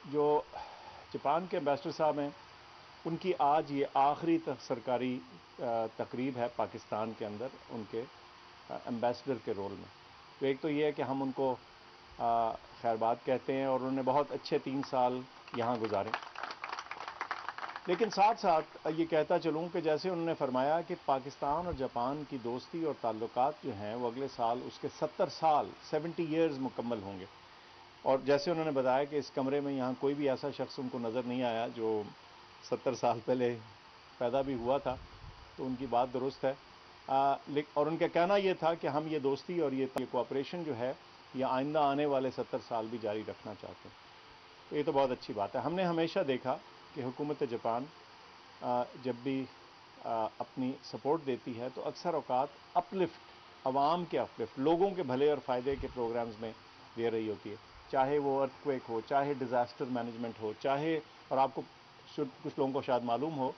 جو जापान के एम्बेसडर साहब हैं, उनकी आज ये आखिरी सरकारी तकरीब है पाकिस्तान के अंदर उनके एम्बेसडर के रोल में। तो एक तो ये है कि हम उनको खैरबाद कहते हैं, और उन्होंने बहुत अच्छे 3 साल यहाँ गुजारे। लेकिन साथ साथ ये कहता चलूँ कि जैसे उन्होंने फरमाया कि पाकिस्तान और जापान की दोस्ती और ताल्लुकात जो हैं वो अगले साल उसके 70 ईयर्स मुकम्मल होंगे। और जैसे उन्होंने बताया कि इस कमरे में यहाँ कोई भी ऐसा शख्स उनको नज़र नहीं आया जो 70 साल पहले पैदा भी हुआ था, तो उनकी बात दुरुस्त है। और उनका कहना ये था कि हम ये दोस्ती और ये कोऑपरेशन जो है ये आइंदा आने वाले 70 साल भी जारी रखना चाहते हैं। तो ये तो बहुत अच्छी बात है। हमने हमेशा देखा कि हुकूमत जापान जब भी अपनी सपोर्ट देती है तो अक्सर औकात अपलिफ्ट, आवाम के अपलिफ्ट, लोगों के भले और फ़ायदे के प्रोग्राम्स में दे रही होती है, चाहे वो अर्थक्वेक हो, चाहे डिज़ास्टर मैनेजमेंट हो, चाहे, और आपको कुछ लोगों को शायद मालूम हो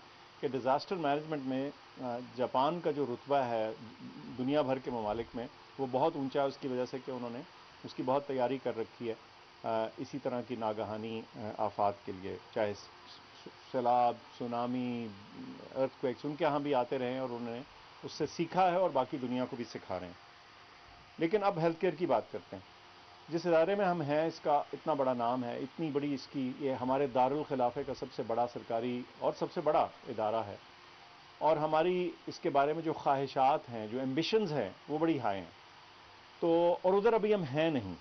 कि डिज़ास्टर मैनेजमेंट में जापान का जो रुतबा है दुनिया भर के ममालिक में वो बहुत ऊंचा है, उसकी वजह से कि उन्होंने उसकी बहुत तैयारी कर रखी है इसी तरह की नागहानी आफात के लिए, चाहे सैलाब, सुनामी, अर्थक्वेक्स उनके यहाँ भी आते रहे हैं और उन्होंने उससे सीखा है और बाकी दुनिया को भी सिखा रहे हैं। लेकिन अब हेल्थ केयर की बात करते हैं। जिस इदारे में हम हैं इसका इतना बड़ा नाम है, इतनी बड़ी इसकी, ये हमारे दारुल खिलाफे का सबसे बड़ा सरकारी और सबसे बड़ा इदारा है, और हमारी इसके बारे में जो ख्वाहिशात हैं, जो एम्बिशंस हैं वो बड़ी हाई हैं। तो और उधर अभी हम हैं नहीं,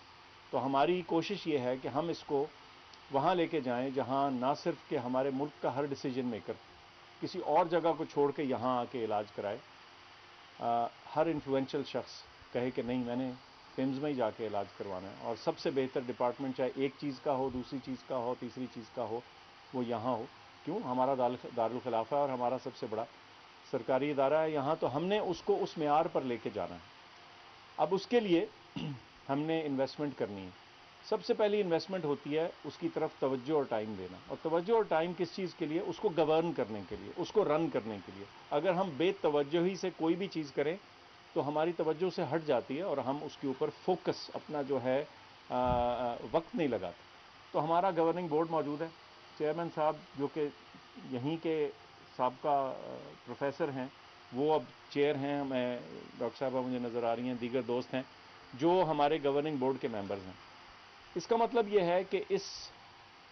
तो हमारी कोशिश ये है कि हम इसको वहाँ लेके जाएं जहाँ ना सिर्फ कि हमारे मुल्क का हर डिसीजन मेकर किसी और जगह को छोड़ के यहाँ आके इलाज कराए, हर इन्फ्लुएंशियल शख्स कहे कि नहीं मैंने पिम्स में ही जाके इलाज करवाना है, और सबसे बेहतर डिपार्टमेंट चाहे एक चीज़ का हो, दूसरी चीज़ का हो, तीसरी चीज़ का हो, वो यहाँ हो। क्यों? हमारा दारुल खिलाफा और हमारा सबसे बड़ा सरकारी इदारा है यहाँ, तो हमने उसको उस मेयार पर लेके जाना है। अब उसके लिए हमने इन्वेस्टमेंट करनी है। सबसे पहली इन्वेस्टमेंट होती है उसकी तरफ तवज्जो और टाइम देना, और तवज्जो और टाइम किस चीज़ के लिए? उसको गवर्न करने के लिए, उसको रन करने के लिए। अगर हम बेतवज्जो ही से कोई भी चीज़ करें तो हमारी तवज्जो से हट जाती है और हम उसके ऊपर फोकस अपना जो है वक्त नहीं लगाते। तो हमारा गवर्निंग बोर्ड मौजूद है, चेयरमैन साहब जो कि यहीं के साबका प्रोफेसर हैं वो अब चेयर हैं, मैं डॉक्टर साहबा मुझे नज़र आ रही हैं, दीगर दोस्त हैं जो हमारे गवर्निंग बोर्ड के मेंबर्स हैं। इसका मतलब ये है कि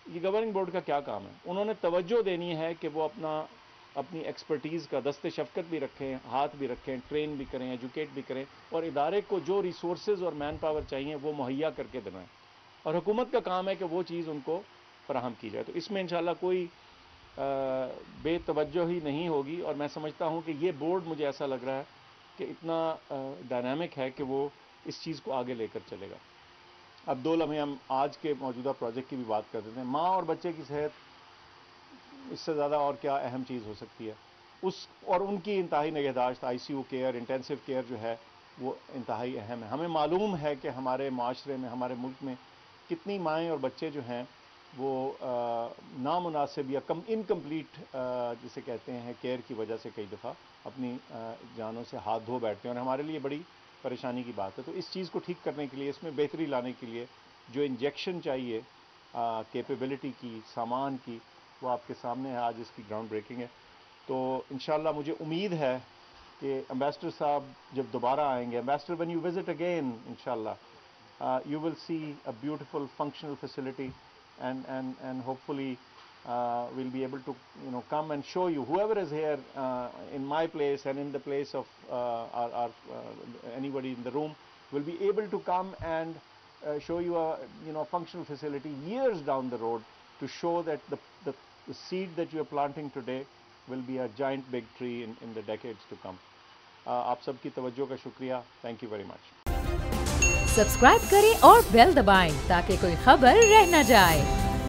ये गवर्निंग बोर्ड का क्या काम है? उन्होंने तवज्जो देनी है कि वो अपनी एक्सपर्टीज़ का दस्ते शफ़क़त भी रखें, हाथ भी रखें, ट्रेन भी करें, एजुकेट भी करें, और इदारे को जो रिसोर्सेज और मैन पावर चाहिए वो मुहैया करके दिलाएं, और हुकूमत का काम है कि वो चीज़ उनको फराहम की जाए। तो इसमें इंशाल्लाह कोई बेतवज्जो ही नहीं होगी, और मैं समझता हूँ कि ये बोर्ड, मुझे ऐसा लग रहा है कि इतना डायनामिक है कि वो इस चीज़ को आगे लेकर चलेगा। अब 2 लम्हे हम आज के मौजूदा प्रोजेक्ट की भी बात कर देते हैं। माँ और बच्चे की सेहत, इससे ज़्यादा और क्या अहम चीज़ हो सकती है? और उनकी इंतहाई निगहदाश्त, ICU केयर, इंटेंसिव केयर जो है वो इंतहाई अहम है। हमें मालूम है कि हमारे माशरे में, हमारे मुल्क में कितनी माएँ और बच्चे जो हैं वो नामुनासिब या इनकम्प्लीट जिसे कहते हैं केयर की वजह से कई दफ़ा अपनी जानों से हाथ धो बैठते हैं, और हमारे लिए बड़ी परेशानी की बात है। तो इस चीज़ को ठीक करने के लिए, इसमें बेहतरी लाने के लिए जो इंजेक्शन चाहिए कैपेबिलिटी की, सामान की, वो आपके सामने है। आज इसकी ग्राउंड ब्रेकिंग है। तो इंशाल्लाह मुझे उम्मीद है कि एम्बेसडर साहब जब दोबारा आएंगे, ambassador when you visit again, इंशाल्लाह you will see a beautiful functional facility, and hopefully we'll be able to come and show you, whoever is here in my place and in the place of our anybody in the room will be able to come and show you a functional facility years down the road, to show that the seed that you are planting today will be a giant big tree in the decades to come. आप सबकी तवज्जो का शुक्रिया। Thank you very much. Subscribe करें और bell दबाएं ताकि कोई खबर रह न जाए।